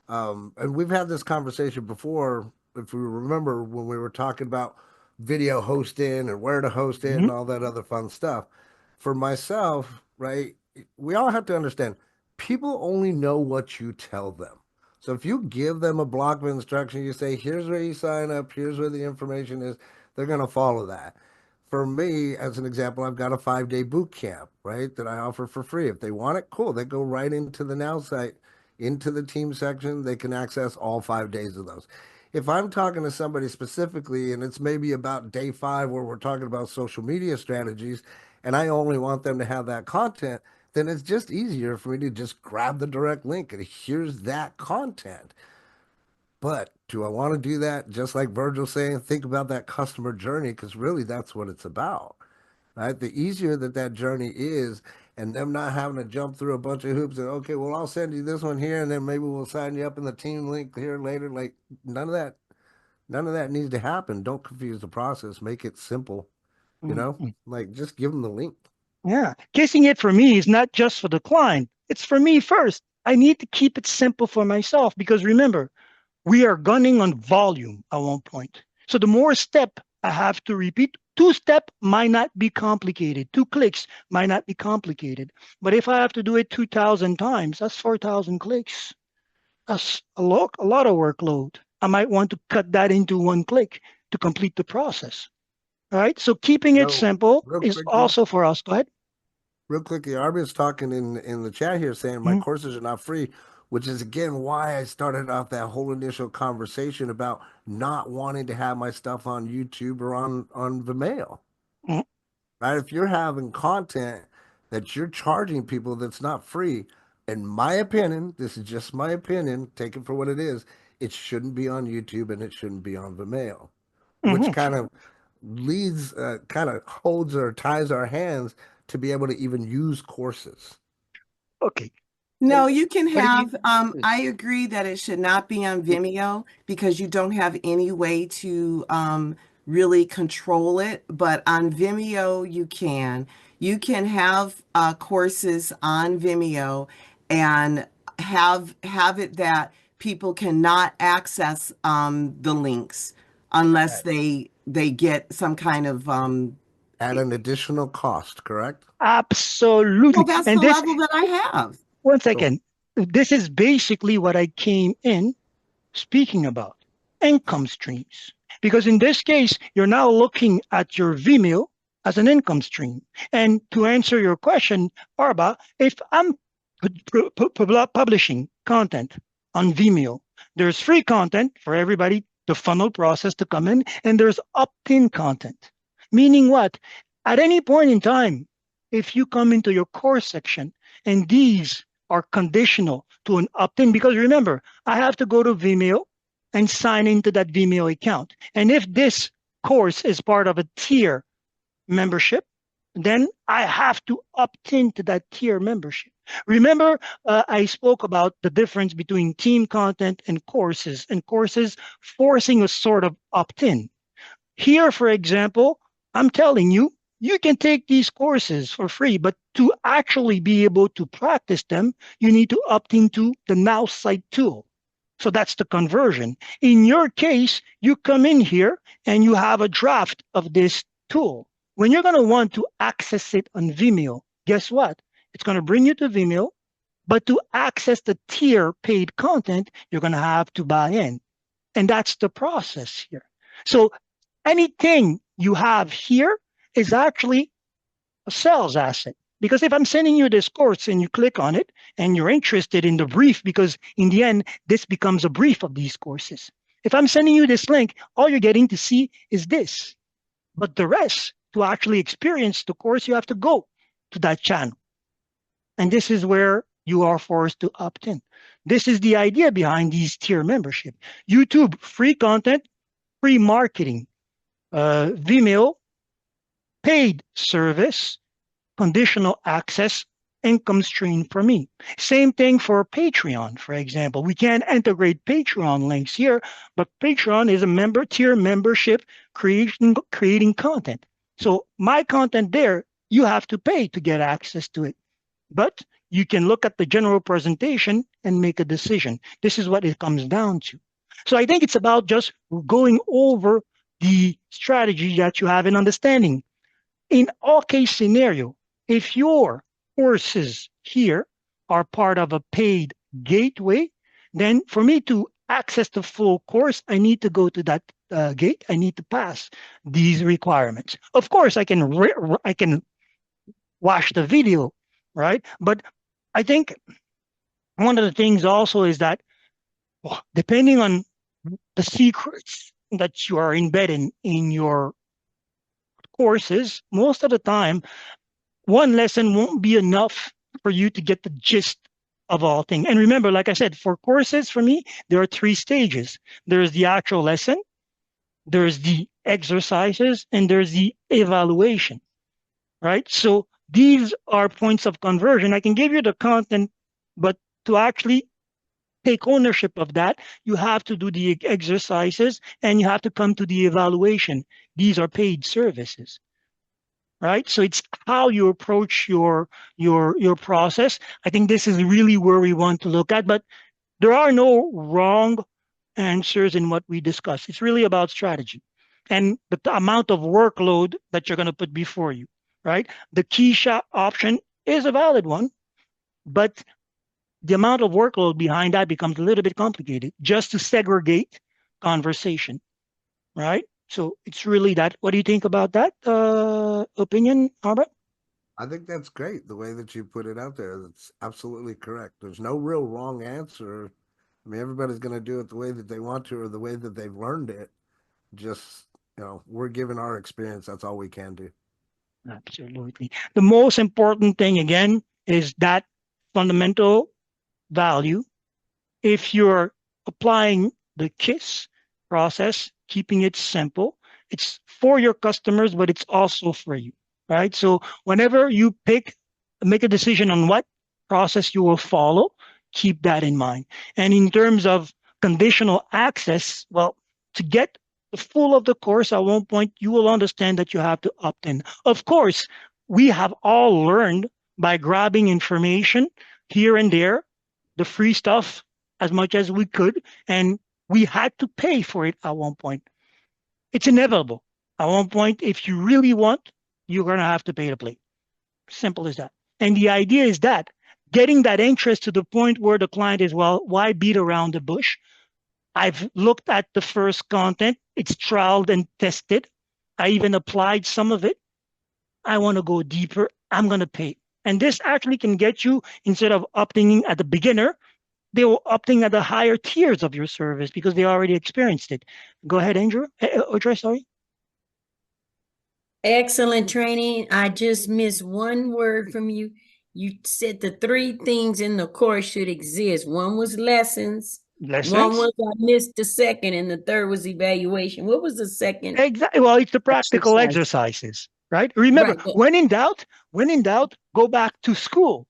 And we've had this conversation before, if we remember, when we were talking about video hosting and where to host it Mm-hmm. and all that other fun stuff. For myself, right, we all have to understand people only know what you tell them. So if you give them a block of instruction, you say, here's where you sign up, here's where the information is, they're going to follow that. For me, as an example, I've got a 5-day boot camp, right, that I offer for free. If they want it, cool. They go right into the Now site, into the team section. They can access all 5 days of those. If I'm talking to somebody specifically, and it's maybe about day 5 where we're talking about social media strategies, and I only want them to have that content, then it's just easier for me to just grab the direct link and here's that content. But do I want to do that? Just like Virgil saying, think about that customer journey, because really that's what it's about, right? The easier that journey is, and them not having to jump through a bunch of hoops and, okay, well, I'll send you this one here, and then maybe we'll sign you up in the team link here later. Like none of that needs to happen. Don't confuse the process. Make it simple, Mm-hmm. like just give them the link. Yeah. Kissing it for me is not just for the client. It's for me first. I need to keep it simple for myself because remember, we are gunning on volume at one point. So the more step I have to repeat, 2-step might not be complicated. 2 clicks might not be complicated. But if I have to do it 2,000 times, that's 4,000 clicks. That's a lot of workload. I might want to cut that into 1 click to complete the process. All right. So keeping it No, simple real is quickly, also for us. Go ahead. real quickly, Armin's talking in the chat here saying my Mhm. courses are not free, which is again why I started off that whole initial conversation about not wanting to have my stuff on YouTube or on Vimeo. Mhm. Right? If you're having content that you're charging people that's not free, in my opinion, this is just my opinion, take it for what it is, it shouldn't be on YouTube and it shouldn't be on Vimeo, which Mhm. kind of kind of holds or ties our hands to be able to even use courses. Okay. No, you can What do you have, I agree that it should not be on Vimeo because you don't have any way to really control it, but on Vimeo you can. You can have courses on Vimeo and have it that people cannot access the links unless they get some kind of At an additional cost, correct? Absolutely. well, that's And the this, level that I have. one So second, this is basically what I came in speaking about, income streams. Because in this case, you're now looking at your Vimeo as an income stream. And to answer your question, Arba, if I'm publishing content on Vimeo, there's free content for everybody, the funnel process to come in, and there's opt-in content. Meaning what? At any point in time, if you come into your course section and these are conditional to an opt-in, because remember, I have to go to Vimeo and sign into that Vimeo account. And if this course is part of a tier membership, then I have to opt into that tier membership. Remember, I spoke about the difference between team content and courses forcing a sort of opt-in. Here, for example, I'm telling you, you can take these courses for free, but to actually be able to practice them, you need to opt into the Nowsite tool. So that's the conversion. In your case, you come in here and you have a draft of this tool. When you're going to want to access it on Vimeo, guess what? It's going to bring you to Vimeo, but to access the tier paid content, you're going to have to buy in. And that's the process here. So anything you have here is actually a sales asset. Because if I'm sending you this course and you click on it and you're interested in the brief, because in the end, this becomes a brief of these courses. If I'm sending you this link, all you're getting to see is this. But the rest, to actually experience the course, you have to go to that channel. And this is where you are forced to opt in. This is the idea behind these tier membership. YouTube, free content, free marketing. Vimeo, paid service, conditional access, income stream for me. Same thing for Patreon, for example. We can't integrate Patreon links here, but Patreon is a member tier membership creating content. So my content there, you have to pay to get access to it. But you can look at the general presentation and make a decision. This is what it comes down to. So I think it's about just going over the strategy that you have in understanding. In all case scenario, if your courses here are part of a paid gateway, then for me to access the full course, I need to go to that gate. I need to pass these requirements. Of course, I can watch the video, right? But I think one of the things also is that depending on the secrets that you are embedding in your courses, most of the time, one lesson won't be enough for you to get the gist of all things. And remember, like I said, for courses, for me, there are 3 stages. There's the actual lesson, there's the exercises, and there's the evaluation, right? So these are points of conversion. I can give you the content, but to actually take ownership of that, you have to do the exercises and you have to come to the evaluation. These are paid services, right? So it's how you approach your process. I think this is really where we want to look at, but there are no wrong answers in what we discuss. It's really about strategy and the amount of workload that you're going to put before you, right? The key shot option is a valid one, but the amount of workload behind that becomes a little bit complicated just to segregate conversation, right? So it's really that. What do you think about that opinion, Albert? I think that's great. The way that you put it out there, that's absolutely correct. There's no real wrong answer. I mean, everybody's going to do it the way that they want to or the way that they've learned it. Just, we're given our experience. That's all we can do. Absolutely. The most important thing, again, is that fundamental value. If you're applying the KISS process, keeping it simple, it's for your customers, but it's also for you, right? So whenever you make a decision on what process you will follow, keep that in mind. And in terms of conditional access, well, to get the full of the course, at one point, you will understand that you have to opt in. Of course, we have all learned by grabbing information here and there, the free stuff as much as we could, and we had to pay for it at one point. It's inevitable. At one point, if you really want, you're going to have to pay to play. Simple as that. And the idea is that getting that interest to the point where the client is, well, why beat around the bush? I've looked at the first content. It's trialed and tested. I even applied some of it. I want to go deeper. I'm going to pay. And this actually can get you, instead of opting at the beginner, they were opting at the higher tiers of your service because they already experienced it. Go ahead, Andrew. Audrey, sorry. Excellent training. I just missed one word from you. You said the three things in the course should exist. One was lessons. Lessons. One was I missed the second, and the third was evaluation. What was the second? Exactly. Well, it's the practical exercises, right? Remember, Right. when in doubt, go back to school.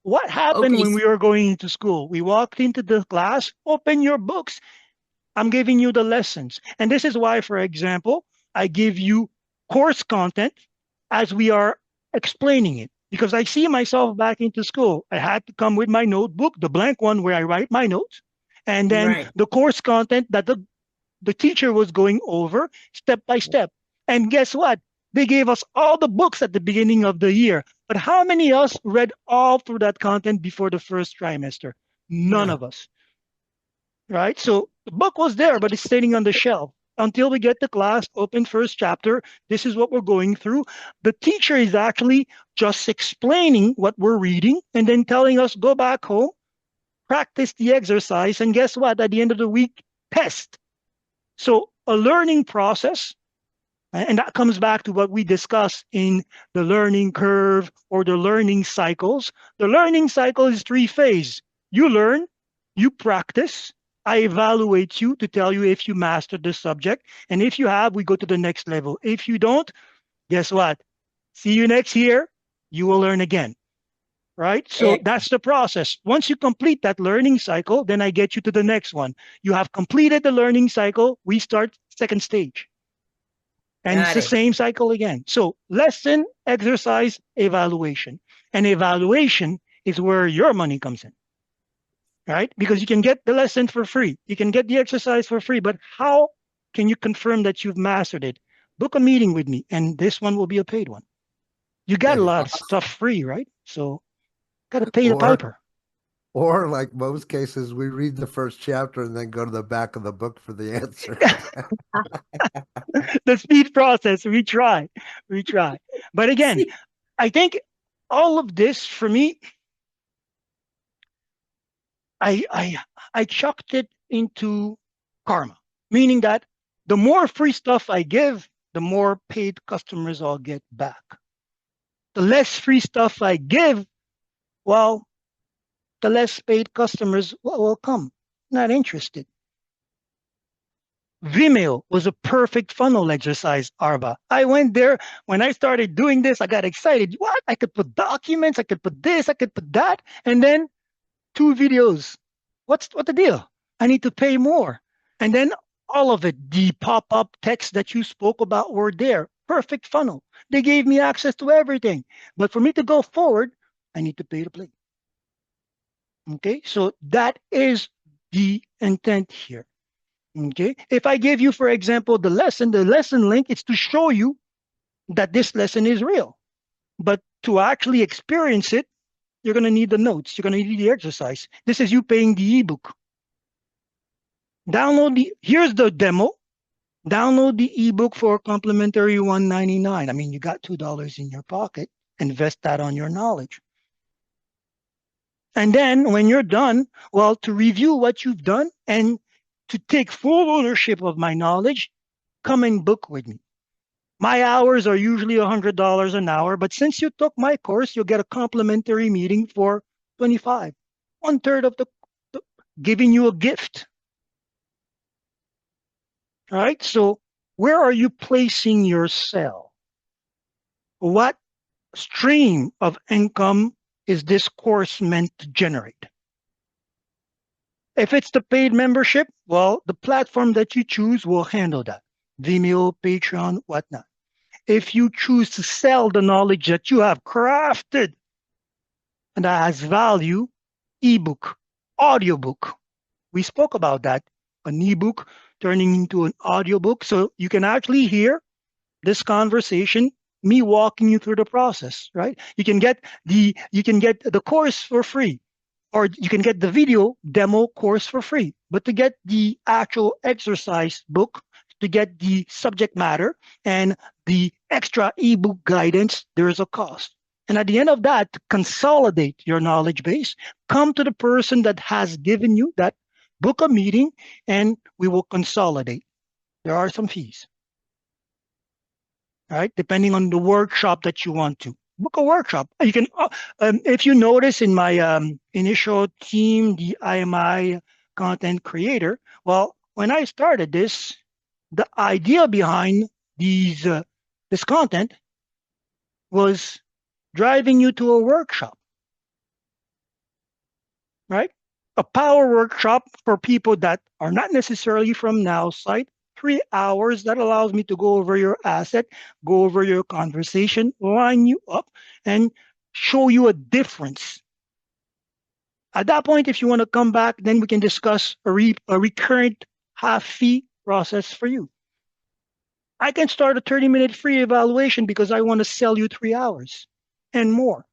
What happened when we were going into school? We walked into the class, open your books. I'm giving you the lessons. And this is why, for example, I give you course content as we are explaining it. Because I see myself back into school. I had to come with my notebook, the blank one where I write my notes, and then the course content that the teacher was going over step by step. And guess what? They gave us all the books at the beginning of the year. But how many of us read all through that content before the first trimester? None of us. Right? So the book was there, but it's sitting on the shelf. Until we get to class, open first chapter, this is what we're going through. The teacher is actually just explaining what we're reading and then telling us, go back home, practice the exercise, and guess what? At the end of the week, test. So a learning process, and that comes back to what we discussed in the learning curve or the learning cycles. The learning cycle is three-phase. You learn, you practice, I evaluate you to tell you if you mastered the subject. And if you have, we go to the next level. If you don't, guess what? See you next year. You will learn again. Right? So that's the process. Once you complete that learning cycle, then I get you to the next one. You have completed the learning cycle. We start second stage. And it's the same cycle again. So lesson, exercise, evaluation. And evaluation is where your money comes in. Right? Because you can get the lesson for free. You can get the exercise for free. But how can you confirm that you've mastered it? Book a meeting with me, and this one will be a paid one. You got a lot of stuff free, right? So got to pay the piper. Or like most cases, we read the first chapter and then go to the back of the book for the answer. The speed process, we try. But again, I think all of this for me, I chucked it into karma, meaning that the more free stuff I give, the more paid customers I'll get back. The less free stuff I give, well, the less paid customers will come. Not interested. Vimeo was a perfect funnel exercise, Arba. I went there. When I started doing this, I got excited. What? I could put documents, I could put this, I could put that, and then 2 videos. What the deal? I need to pay more. And then all of it, the pop-up text that you spoke about were there. Perfect funnel. They gave me access to everything. But for me to go forward, I need to pay to play. Okay, so that is the intent here. Okay, if I give you, for example, the lesson link, it's to show you that this lesson is real. But to actually experience it, you're going to need the notes. You're going to need the exercise. This is you paying the ebook. Here's the demo. Download the ebook for complimentary $1.99. I mean, you got $2 in your pocket. Invest that on your knowledge. And then when you're done, well, to review what you've done and to take full ownership of my knowledge, come and book with me. My hours are usually $100 an hour, but since you took my course, you'll get a complimentary meeting for $25, 1/3 of the giving you a gift. All right, so where are you placing your sale? What stream of income is this course meant to generate? If it's the paid membership, well, the platform that you choose will handle that. Vimeo, Patreon, whatnot. If you choose to sell the knowledge that you have crafted and that has value, ebook, audiobook. We spoke about that. An ebook turning into an audiobook. So you can actually hear this conversation, me walking you through the process, right? You can get the course for free, or you can get the video demo course for free. But to get the actual exercise book, to get the subject matter and the extra ebook guidance, there is a cost. And at the end of that, to consolidate your knowledge base, come to the person that has given you that, book a meeting, and we will consolidate. There are some fees, right? Depending on the workshop that you want to book a workshop. You can, if you notice in my initial team, the IMI content creator, well, when I started this, the idea behind this content was driving you to a workshop, right? A power workshop for people that are not necessarily from Nowsite. 3 hours that allows me to go over your asset, go over your conversation, line you up, and show you a difference. At that point, if you want to come back, then we can discuss a recurrent half fee process for you. I can start a 30-minute free evaluation because I want to sell you 3 hours and more.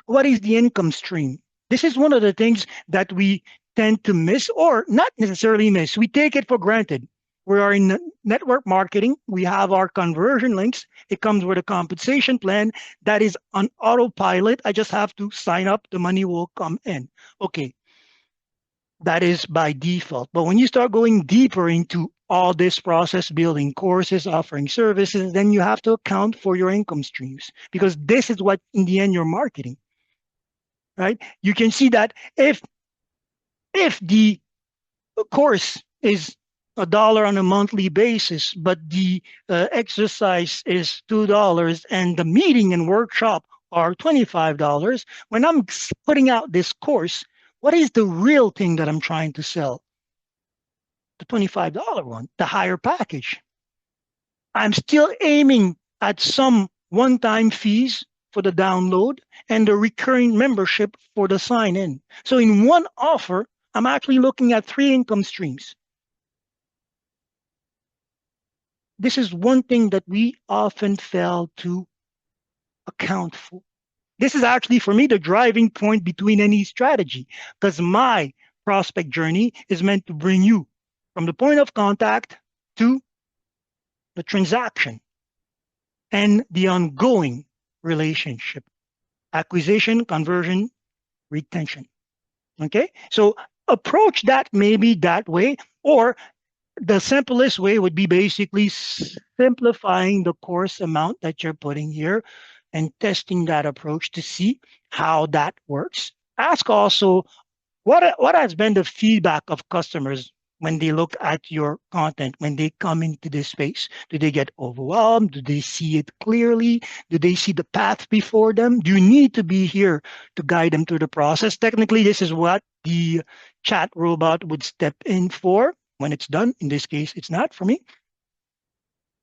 What is the income stream? This is one of the things that we tend to miss, or not necessarily miss. We take it for granted. We are in network marketing. We have our conversion links. It comes with a compensation plan that is on autopilot. I just have to sign up. The money will come in. Okay. That is by default. But when you start going deeper into all this process, building courses, offering services, then you have to account for your income streams, because this is what, in the end, you're marketing, right? You can see that if the course is $1 on a monthly basis, but the exercise is $2 and the meeting and workshop are $25, when I'm putting out this course, what is the real thing that I'm trying to sell? The $25 one, the higher package. I'm still aiming at some one-time fees for the download and the recurring membership for the sign-in. So in one offer, I'm actually looking at 3 income streams. This is one thing that we often fail to account for. This is actually, for me, the driving point between any strategy, because my prospect journey is meant to bring you from the point of contact to the transaction and the ongoing relationship, acquisition, conversion, retention. Okay, so approach that maybe that way, or the simplest way would be basically simplifying the course amount that you're putting here and testing that approach to see how that works. Ask also, what has been the feedback of customers when they look at your content, when they come into this space? Do they get overwhelmed? Do they see it clearly? Do they see the path before them? Do you need to be here to guide them through the process? Technically, this is what the chat robot would step in for when it's done. In this case, it's not for me,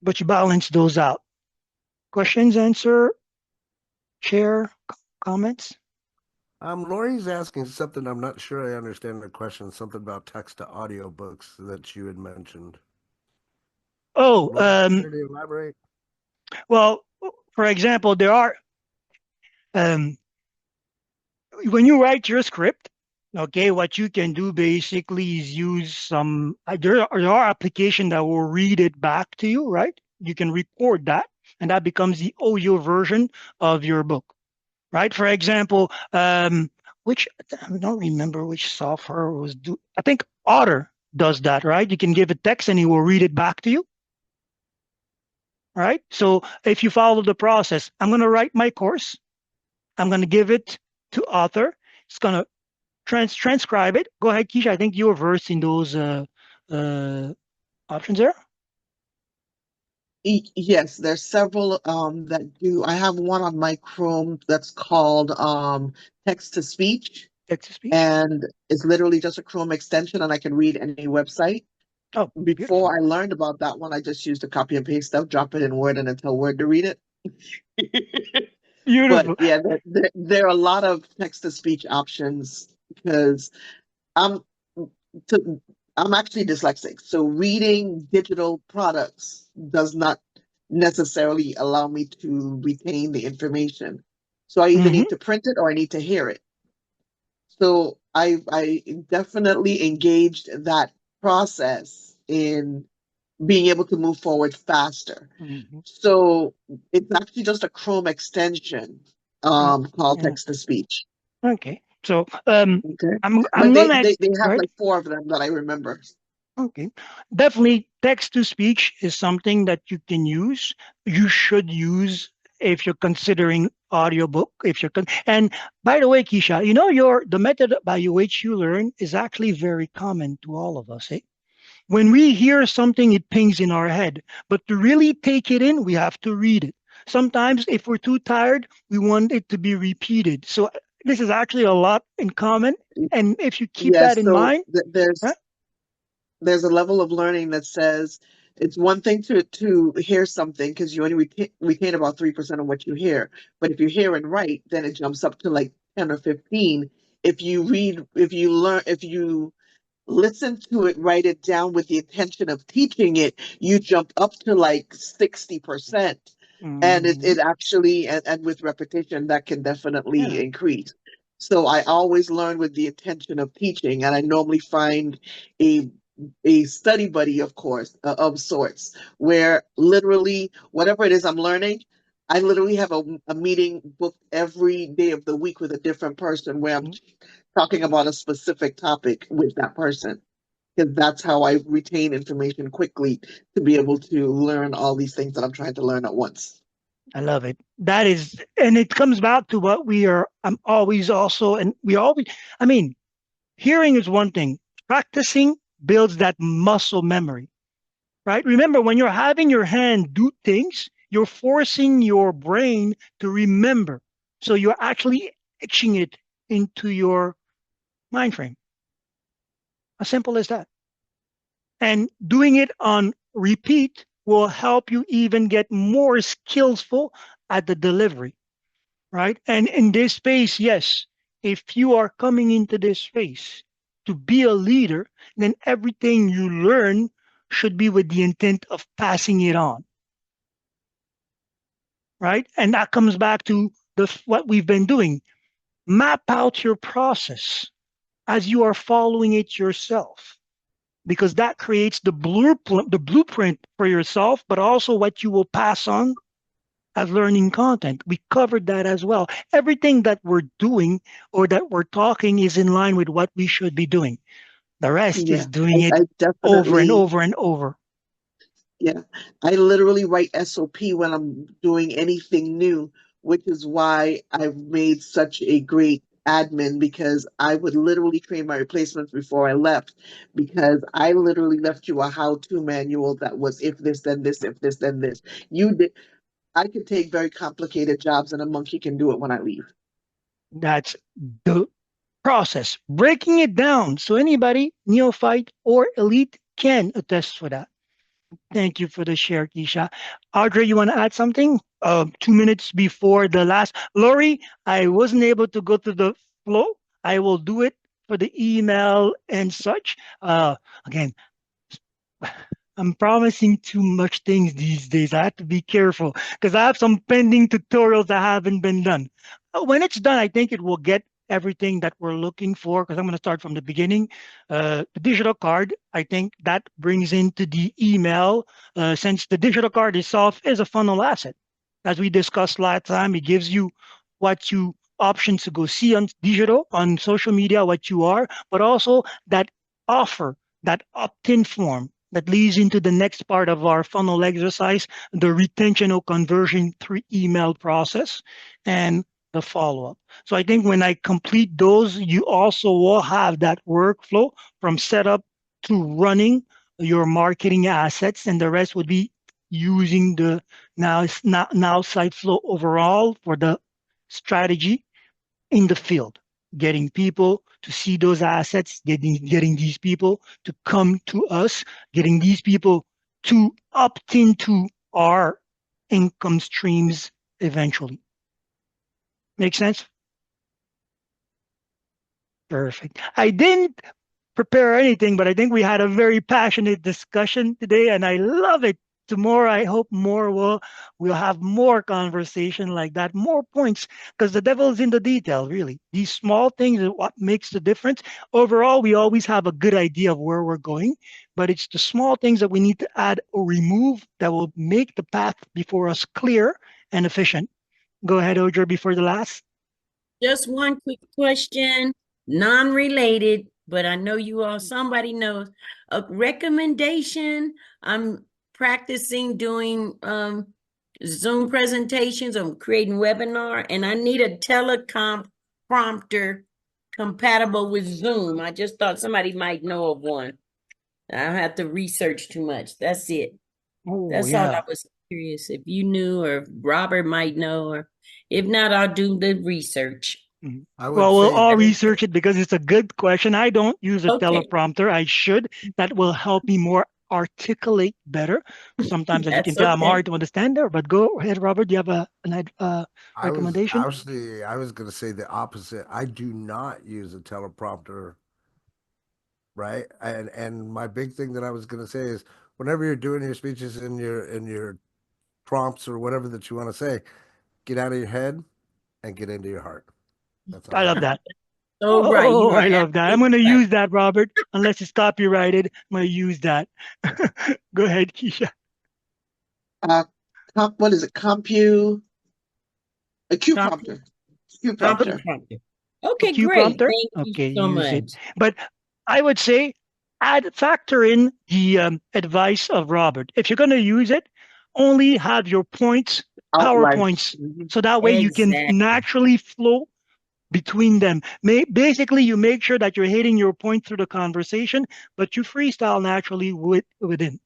but you balance those out. Questions, answer, share, comments? Lori's asking something. I'm not sure I understand the question. Something about text to audio books that you had mentioned. Oh, Lori, can you elaborate? well, for example, there are, when you write your script, okay, what you can do basically is use some, there are applications that will read it back to you, right? You can record that, and that becomes the audio version of your book, right? For example, which, I don't remember which software was I think Otter does that, right? You can give it text and it will read it back to you. Right? So if you follow the process, I'm going to write my course. I'm going to give it to Author. It's going to transcribe it. Go ahead, Keisha. I think you were versed in those options there. Yes, there's several that do. I have one on my Chrome that's called text to speech. Text to speech. and it's literally just a Chrome extension, and I can read any website. Oh, beautiful. Before I learned about that one, I just used to copy and paste stuff, drop it in Word, and then tell Word to read it. But Beautiful. yeah, there are a lot of text to speech options because I'm I'm actually dyslexic, so reading digital products does not necessarily allow me to retain the information. So I either Hmm. need to print it or I need to hear it. So I definitely engaged that process in being able to move forward faster. Hmm. So it's actually just a Chrome extension called Yeah. text to speech. Okay. So Okay. I'm But gonna they go have ahead. like four of them that I remember. Okay. Definitely text to speech is something that you can use. You should use if you're considering audiobook. And by the way, Keisha, you know the method by which you learn is actually very common to all of us. Eh? When we hear something, it pings in our head. But to really take it in, we have to read it. Sometimes if we're too tired, we want it to be repeated. So this is actually a lot in common. And if you keep Yes, that in so mind, right? there's a level of learning that says it's one thing to hear something because you only retain about 3% of what you hear. But if you hear and write, then it jumps up to like 10 or 15. If you listen to it, write it down with the intention of teaching it, you jump up to like 60%. And Mhm. it actually, and with repetition, that can definitely Yeah. increase. So I always learn with the intention of teaching, and I normally find a a study buddy, of course, of sorts, where literally whatever it is I'm learning, I literally have a meeting booked every day of the week with a different person where I'm Mm, talking about a specific topic with that person because that's how I retain information quickly to be able to learn all these things that I'm trying to learn at once. I love it. That is, and it comes back to what we are. I'm always also, and we always, I mean, hearing is one thing, practicing builds that muscle memory, right? Remember, when you're having your hand do things, you're forcing your brain to remember. So you're actually etching it into your mind frame. As simple as that. And doing it on repeat will help you even get more skillful at the delivery, right? And in this space, yes, if you are coming into this space to be a leader, then everything you learn should be with the intent of passing it on, right? And that comes back to what we've been doing. Map out your process as you are following it yourself, because that creates the blueprint for yourself, but also what you will pass on as learning content. We covered that as well. Everything that we're doing or that we're talking is in line with what we should be doing. The rest Yeah, is doing it I over and definitely, over and over. yeah, I literally write SOP when I'm doing anything new, which is why I've made such a great admin because I would literally train my replacements before I left because I literally left you a how-to manual that was if this then this, if this then this. You did I can take very complicated jobs and a monkey can do it when I leave. That's the process, breaking it down so anybody, neophyte or elite, can attest for that. Thank you for the share, Keisha. Audrey, you want to add something? 2 minutes before the last. Lori, I wasn't able to go to the flow. I will do it for the email and such. Again, I'm promising too much things these days. I have to be careful because I have some pending tutorials that haven't been done. When it's done, I think it will get everything that we're looking for because I'm going to start from the beginning. The digital card, I think that brings into the email since the digital card itself is a funnel asset. As we discussed last time, it gives you what you options to go see on digital, on social media, what you are, but also that offer, that opt-in form that leads into the next part of our funnel exercise, the retention or conversion through email process and the follow-up. So I think when I complete those, you also will have that workflow from setup to running your marketing assets, and the rest would be using the now site flow overall for the strategy in the field. getting people to see those assets, getting these people to come to us, getting these people to opt into our income streams eventually. Make sense? Perfect. I didn't prepare anything, but I think we had a very passionate discussion today, and I love it. Tomorrow, I hope more we'll have more conversation like that, more points, because the devil's in the detail, really. These small things are what makes the difference. Overall, we always have a good idea of where we're going, but it's the small things that we need to add or remove that will make the path before us clear and efficient. Go ahead, Audrey, before the last. Just one quick question, non-related, but I know you all, somebody knows. A recommendation, I'm practicing doing Zoom presentations, I'm creating webinar, and I need a telecom prompter compatible with Zoom. I just thought somebody might know of one. I don't have to research too much. That's it. Oh, That's all I was curious if you knew, or if Robert might know, or if not, I'll do the research. I would Well, we'll say all that- research it because it's a good question. I don't use a Okay. teleprompter. I should. That will help me more articulate better. Sometimes, as you can That's tell, I'm okay. hard to understand there. But go ahead, Robert. Do you have I was recommendation? actually I was going to say the opposite. I do not use a teleprompter, right? And my big thing that I was going to say is whenever you're doing your speeches and your prompts or whatever that you want to say, get out of your head and get into your heart. That's all I love got. that. So right, you Oh, are I love that. I'm going to absolutely right. use that, Robert. Unless it's copyrighted, I'm going to use that. Go ahead, Keisha. What is it? A Q prompter. Q prompter. Prompter. A Okay, Q great. prompter? Thank Okay, you so use much. it. But I would say factor in the advice of Robert. If you're going to use it, only have your points, Outline. PowerPoints, so that way you can Exactly. naturally flow between them. Basically, you make sure that you're hitting your point through the conversation, but you freestyle naturally within.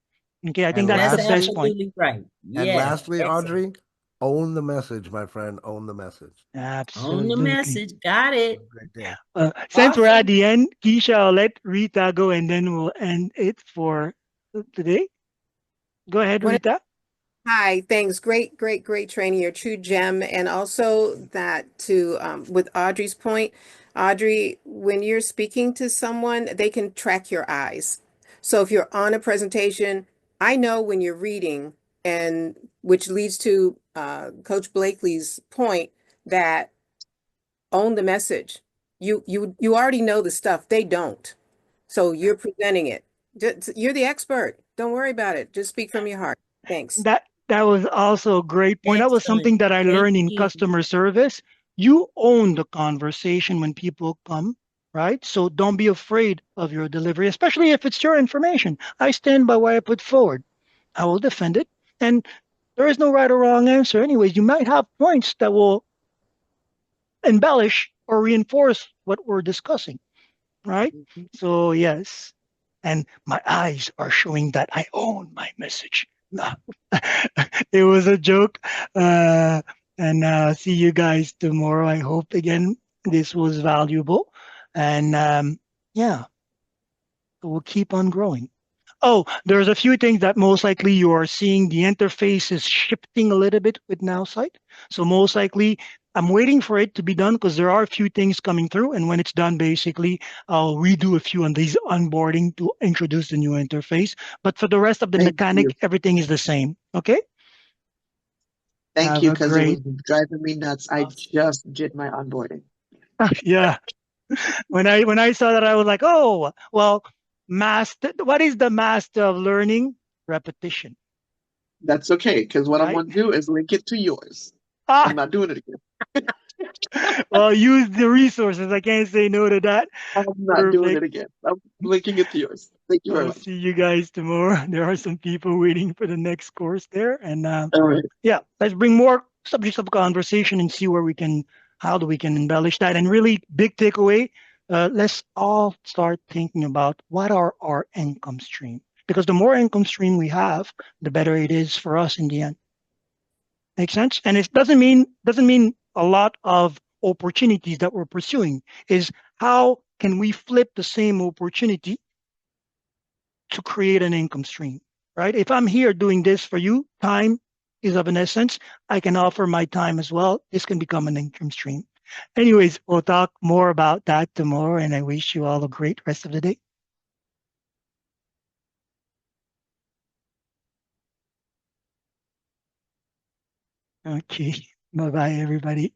Okay, I think And that's the That's best point. absolutely right. And Yes. lastly, Excellent. Audrey, own the message, my friend. Own the message. On the Absolutely. message. Got it. Great day. Since we're at Awesome. the end, Keisha, I'll let Rita go and then we'll end it for today. Go ahead, What- Rita. Hi, thanks. Great, great, great training. You're a true gem. And also that to with Audrey's point, Audrey, when you're speaking to someone, they can track your eyes. So if you're on a presentation, I know when you're reading, and which leads to Coach Blakely's point that own the message. You already know the stuff. They don't. So you're presenting it. You're the expert. Don't worry about it. Just speak from your heart. Thanks. That was also a great point. That was something Excellent. that I Thank learned in you. customer service. You own the conversation when people come, right? So don't be afraid of your delivery, especially if it's your information. I stand by what I put forward. I will defend it. And there is no right or wrong answer. Anyways, you might have points that will embellish or reinforce what we're discussing, right? Mhm. So, yes. And my eyes are showing that I own my message. No. It was a joke. And see you guys tomorrow. I hope again this was valuable. And yeah, we'll keep on growing. Oh, there's a few things that most likely you are seeing. The interface is shifting a little bit with Nowsite. So most likely I'm waiting for it to be done because there are a few things coming through. And when it's done, basically, I'll redo a few on these onboarding to introduce the new interface. But for the rest of the Thank mechanic, you. everything is the same. Okay? Thank Have you, a because it was great, driving me nuts. I just did my onboarding. yeah. When I saw that, I was like, oh, well, master, what is the master of learning? Repetition, That's okay, because what I'm right? going to do is link it to yours. Ah, I'm not doing it again. well, use the resources. I can't say no to that. I'm not doing Perfect. it again. I'm linking it to yours. Thank you very I'll much. see you guys tomorrow. There are some people waiting for the next course there. And All right. yeah, let's bring more subjects of conversation and see how do we can embellish that. And really big takeaway, let's all start thinking about what are our income stream. Because the more income stream we have, the better it is for us in the end. Make sense? And it doesn't mean a lot of opportunities that we're pursuing is how can we flip the same opportunity to create an income stream, right? If I'm here doing this for you, time is of an essence. I can offer my time as well. This can become an income stream. Anyways, we'll talk more about that tomorrow, and I wish you all a great rest of the day. Okay, bye-bye, everybody.